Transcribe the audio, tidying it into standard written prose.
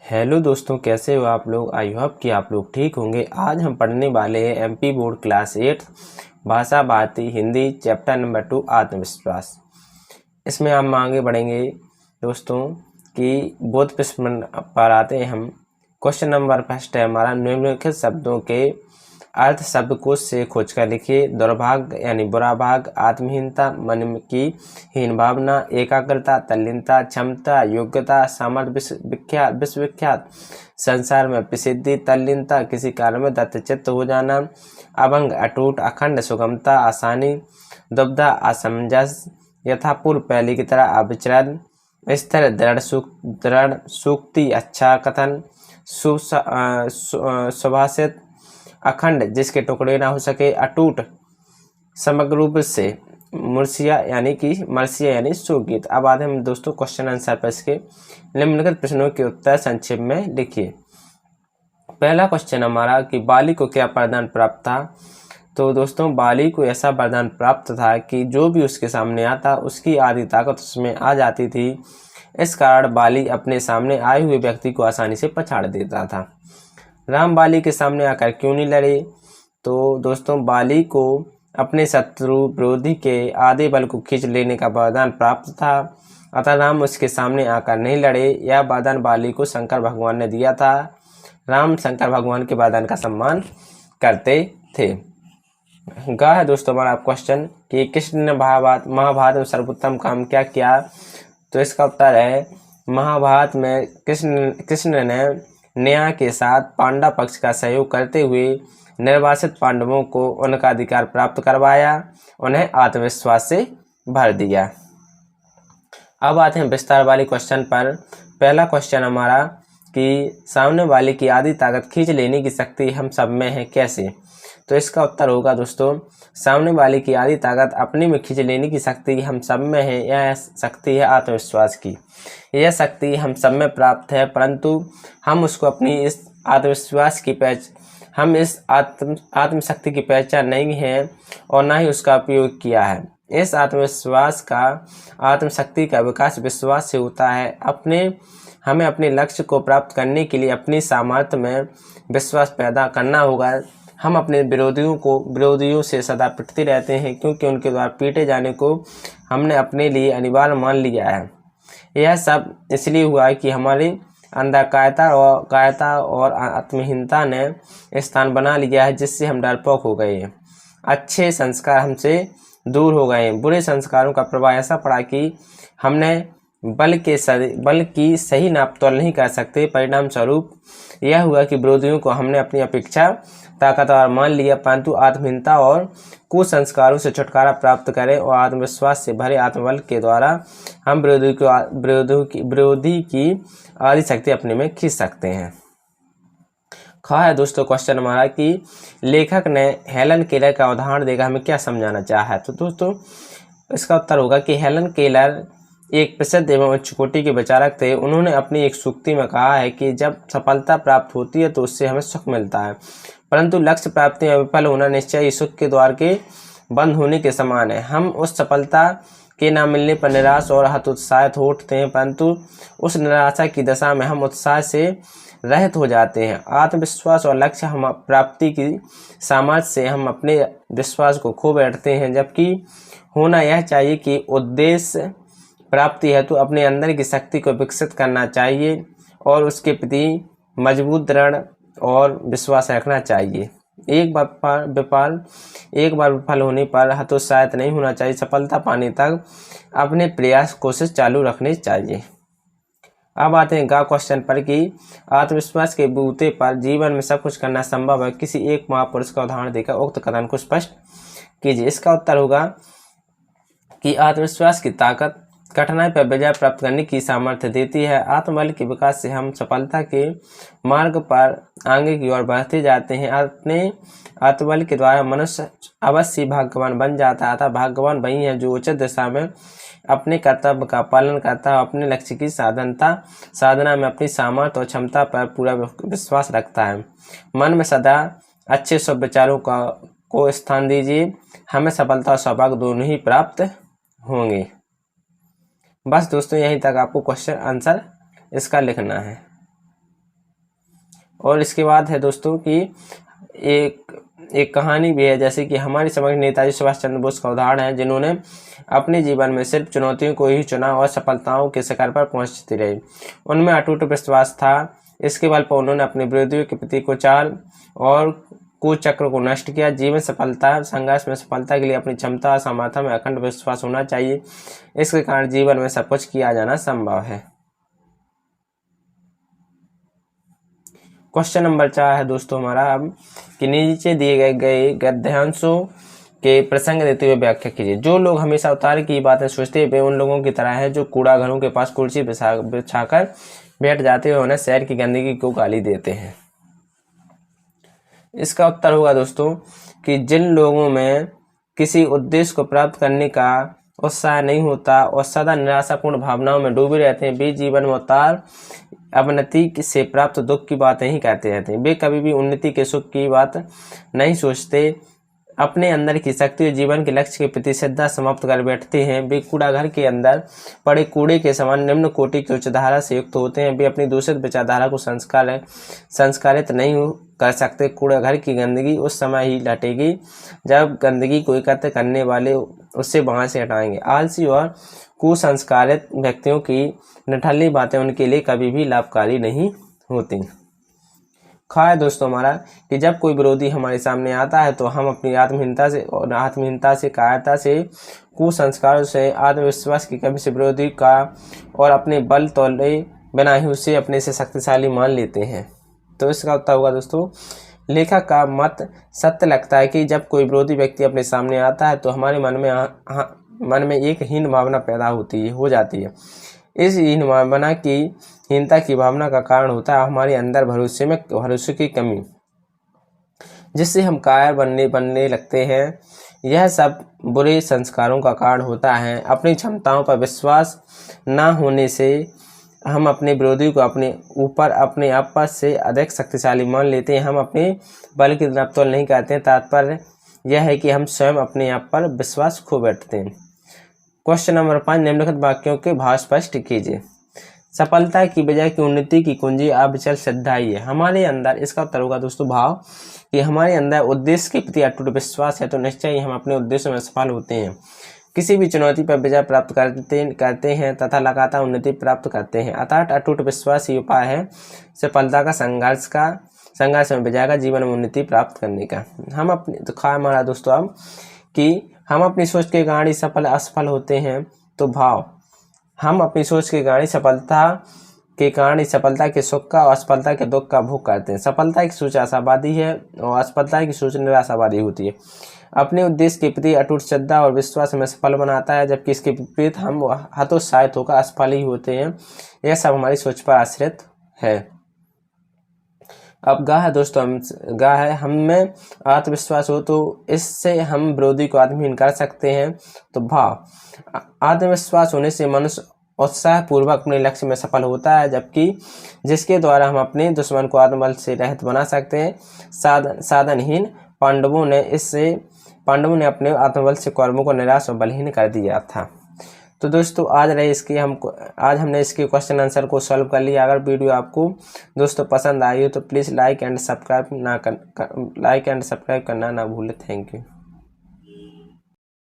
Hello दोस्तों, कैसे हो आप लोग। आई होप कि आप लोग ठीक होंगे। आज हम पढ़ने वाले हैं एमपी बोर्ड क्लास 8 भाषा भारती हिंदी चैप्टर नंबर 2 आत्मविश्वास। इसमें हम आगे बढ़ेंगे दोस्तों कि बोध प्रश्न पर आते हैं हम। क्वेश्चन नंबर फर्स्ट है हमारा, निम्नलिखित शब्दों के अर्थ शब्दकोश से खोजकर लिखिए। दुर्भाग्य यानी बुरा भाग, आत्महीनता मन की हीन भावना, एकाग्रता, तल्लीनता, क्षमता, योग्यता, सामर्थ्य, विश्वविख्यात, संसार में प्रसिद्धि, तल्लीनता, किसी कार्य में दत्तचित्त हो जाना, अभंग, अटूट, अखंड, सुगमता, आसानी, दुविधा, असमंजस, यथापूर्व, पहले की तरह, अविचलन, स्थिर, दृढ़, सूक्ति, अच्छा कथन, सुभाषित, अखंड, जिसके टुकड़े ना हो सके, अटूट, समग्र रूप से, मर्सिया यानी शोकगीत। अब आते हम दोस्तों क्वेश्चन आंसर पर। इसके निम्नलिखित प्रश्नों के उत्तर संक्षेप में लिखिए। पहला क्वेश्चन हमारा कि बाली को क्या वरदान प्राप्त था। तो दोस्तों बाली को ऐसा वरदान प्राप्त था कि जो भी उसके सामने आता उसकी आधी ताकत उसमें आ जाती थी। इस कारण बाली अपने सामने आए हुए व्यक्ति को आसानी से पछाड़ देता था। राम बाली के सामने आकर क्यों नहीं लड़े। तो दोस्तों बाली को अपने शत्रु विरोधी के आधे बल को खींच लेने का वरदान प्राप्त था, अतः राम उसके सामने आकर नहीं लड़े। यह वरदान बाली को शंकर भगवान ने दिया था। राम शंकर भगवान के वरदान का सम्मान करते थे। गा है दोस्तों हमारा क्वेश्चन कि कृष्ण ने महाभारत में सर्वोत्तम काम क्या किया। तो इसका उत्तर है महाभारत में कृष्ण ने न्याय के साथ पांडव पक्ष का सहयोग करते हुए निर्वासित पांडवों को उनका अधिकार प्राप्त करवाया, उन्हें आत्मविश्वास से भर दिया। अब आते हैं विस्तार वाले क्वेश्चन पर। पहला क्वेश्चन हमारा कि सामने वाले की आधी ताकत खींच लेने की शक्ति हम सब में है, कैसे। तो इसका उत्तर होगा दोस्तों सामने वाले की आधी ताकत अपने में खींच लेने की शक्ति हम सब में है। यह शक्ति है आत्मविश्वास की। यह शक्ति हम सब में प्राप्त है, परंतु हम उसको अपनी इस आत्मविश्वास की हम इस आत्मशक्ति की पहचान नहीं है और ना ही उसका उपयोग किया है। इस आत्मशक्ति का विकास विश्वास से होता है। हमें अपने लक्ष्य को प्राप्त करने के लिए अपनी सामर्थ्य में विश्वास पैदा करना होगा। हम अपने विरोधियों से सदा पिटते रहते हैं, क्योंकि उनके द्वारा पीटे जाने को हमने अपने लिए अनिवार्य मान लिया है। यह सब इसलिए हुआ है कि हमारे अंदर कायरता और आत्महीनता ने स्थान बना लिया है, जिससे हम डरपोक हो गए हैं। अच्छे संस्कार हमसे दूर हो गए हैं। बुरे संस्कारों का प्रभाव ऐसा पड़ा कि हमने बल की सही नापतोल नहीं कर सकते। परिणाम स्वरूप यह हुआ कि विरोधियों को हमने अपनी अपेक्षा ताकतवर मान लिया, परंतु आत्महीनता और कुसंस्कारों से छुटकारा प्राप्त करें और आत्मविश्वास से भरे आत्मबल के द्वारा हम विरोधी की आधी शक्ति अपने में खींच सकते हैं। खा है दोस्तों क्वेश्चन हमारा कि लेखक ने हेलन केलर का उदाहरण देकर हमें क्या समझाना चाहा है। तो दोस्तों इसका उत्तर होगा कि हेलन केलर एक प्रसिद्ध एवं उच्च कोटि के विचारक थे। उन्होंने अपनी एक सूक्ति में कहा है कि जब सफलता प्राप्त होती है तो उससे हमें सुख मिलता है, परंतु लक्ष्य प्राप्ति में विफल होना निश्चय ही सुख के द्वार के बंद होने के समान है। हम उस सफलता के न मिलने पर निराश और हतोत्साहित हो उठते हैं, परंतु उस निराशा की दशा में हम उत्साह से रहित हो जाते हैं। आत्मविश्वास और लक्ष्य हम प्राप्ति की सामर्थ्य से हम अपने विश्वास को खो बैठते हैं, जबकि होना यह चाहिए कि उद्देश्य प्राप्ति है तो अपने अंदर की शक्ति को विकसित करना चाहिए और उसके प्रति मजबूत दृढ़ और विश्वास रखना चाहिए। एक बार विफल होने पर हतोत्साहित नहीं होना चाहिए। सफलता पाने तक अपने प्रयास कोशिश चालू रखनी चाहिए। अब आते हैं गा क्वेश्चन पर कि आत्मविश्वास के बूते पर जीवन में सब कुछ करना संभव है। किसी एक महापुरुष का उदाहरण देकर उक्त कथन को स्पष्ट कीजिए। इसका उत्तर होगा कि आत्मविश्वास की ताकत कठिनाई पर विजय प्राप्त करने की सामर्थ्य देती है। आत्मबल के विकास से हम सफलता के मार्ग पर आगे की ओर बढ़ते जाते हैं। अपने आत्मबल के द्वारा मनुष्य अवश्य भाग्यवान बन जाता है। अतः भाग्यवान वही है जो उचित दिशा में अपने कर्तव्य का पालन करता है, अपने लक्ष्य की साधना में अपनी सामर्थ्य और क्षमता पर पूरा विश्वास रखता है। मन में सदा अच्छे शुभ विचारों को स्थान दीजिए। हमें सफलता और सौभाग्य दोनों ही प्राप्त होंगे। बस दोस्तों यहीं तक आपको क्वेश्चन आंसर इसका लिखना है। और इसके बाद है दोस्तों कि एक कहानी भी है, जैसे कि हमारे समग्र नेताजी सुभाष चंद्र बोस का उदाहरण है, जिन्होंने अपने जीवन में सिर्फ चुनौतियों को ही चुना और सफलताओं के शिखर पर पहुंचती रही। उनमें अटूट विश्वास था। इसके बल पर उन्होंने अपने विरोधियों के प्रति कुचाल और कुचक्र को नष्ट किया। जीवन सफलता संघर्ष में सफलता के लिए अपनी क्षमता और सामर्थ्य में अखंड विश्वास होना चाहिए। इसके कारण जीवन में सब कुछ किया जाना संभव है। क्वेश्चन नंबर 4 है दोस्तों हमारा अब कि नीचे दिए गए गद्यांशों के प्रसंग देते हुए व्याख्या कीजिए। जो लोग हमेशा उतार की बातें सोचते हैं वे उन लोगों की तरह है जो कूड़ा घरों के पास कुर्सी बिछाकर बैठ जाते हैं और उन्हें शहर की गंदगी को गाली देते हैं। इसका उत्तर होगा दोस्तों कि जिन लोगों में किसी उद्देश्य को प्राप्त करने का उत्साह नहीं होता और सदा निराशापूर्ण भावनाओं में डूबे रहते हैं, वे जीवन में उतार अवनति से प्राप्त दुख की बातें ही कहते रहते हैं। वे कभी भी उन्नति के सुख की बात नहीं सोचते। अपने अंदर की शक्ति और जीवन के लक्ष्य के प्रति श्रद्धा समाप्त कर बैठते हैं। वे कूड़ाघर के अंदर पड़े कूड़े के समान निम्न कोटि की उच्च धारा से युक्त होते हैं। वे अपनी दूषित विचारधारा को संस्कारित नहीं कर सकते। कूड़ाघर की गंदगी उस समय ही हटेगी जब गंदगी को एकत्र करने वाले उससे वहां से हटाएंगे। आलसी और कुसंस्कारित व्यक्तियों की निठल्ली बातें उनके लिए कभी भी लाभकारी नहीं होती। खा है दोस्तों हमारा कि जब कोई विरोधी हमारे सामने आता है तो हम अपनी आत्महीनता से कायरता से कुसंस्कारों से आत्मविश्वास की कमी से विरोधी का और अपने बल तोले बिना ही उसे अपने से शक्तिशाली मान लेते हैं। तो इसका उत्तर होगा दोस्तों लेखक का मत सत्य लगता है कि जब कोई विरोधी व्यक्ति अपने सामने आता है तो हमारे मन में एक हीन भावना पैदा हो जाती है। इस हीनता की भावना का कारण होता है हमारे अंदर भरोसे की कमी, जिससे हम कायर बनने लगते हैं। यह सब बुरे संस्कारों का कारण होता है। अपनी क्षमताओं पर विश्वास न होने से हम अपने विरोधी को अपने आप से अधिक शक्तिशाली मान लेते हैं। हम अपने बल की तरफ तोल नहीं करते हैं। तात्पर्य यह है कि हम स्वयं अपने आप पर विश्वास खो बैठते हैं। क्वेश्चन नंबर 5 निम्नलिखित वाक्यों के भाव स्पष्ट कीजिए। सफलता की बजाय की उन्नति की कुंजी अविचल श्रद्धा ही है। हमारे अंदर इसका उत्तर होगा दोस्तों भाव कि हमारे अंदर उद्देश्य के प्रति अटूट विश्वास है तो निश्चय ही हम अपने उद्देश्य में सफल होते हैं। किसी भी चुनौती पर विजय प्राप्त करते हैं तथा लगातार उन्नति प्राप्त करते हैं। अतः अटूट विश्वास ही उपाय है सफलता का संघर्ष में विजय का जीवन में उन्नति प्राप्त करने का। हम अपने तो खा हमारा दोस्तों अब कि हम अपनी सोच के कारण ही सफल असफल होते हैं। तो भाव हम अपनी सोच के कारण ही सफलता के सुख का और असफलता के दुख का भोग करते हैं। सफलता की सोच आशावादी है और असफलता की सोच निराशावादी होती है। अपने उद्देश्य के प्रति अटूट श्रद्धा और विश्वास में सफल बनाता है, जबकि इसके विपरीत हम हतोत्साहित होकर असफल ही होते हैं। यह सब हमारी सोच पर आश्रित है। अब है दोस्तों हम में आत्मविश्वास हो तो इससे हम विरोधी को आत्महीन कर सकते हैं। तो भाव आत्मविश्वास होने से मनुष्य उत्साह पूर्वक अपने लक्ष्य में सफल होता है, जबकि जिसके द्वारा हम अपने दुश्मन को आत्मबल से रहित बना सकते हैं। साधनहीन पांडवों ने अपने आत्मबल से कौरवों को निराश और बलहीन कर दिया था। तो दोस्तों आज हमने इसके क्वेश्चन आंसर को सॉल्व कर लिया। अगर वीडियो आपको दोस्तों पसंद आई हो तो प्लीज़ लाइक एंड सब्सक्राइब करना ना भूलें। Thank you.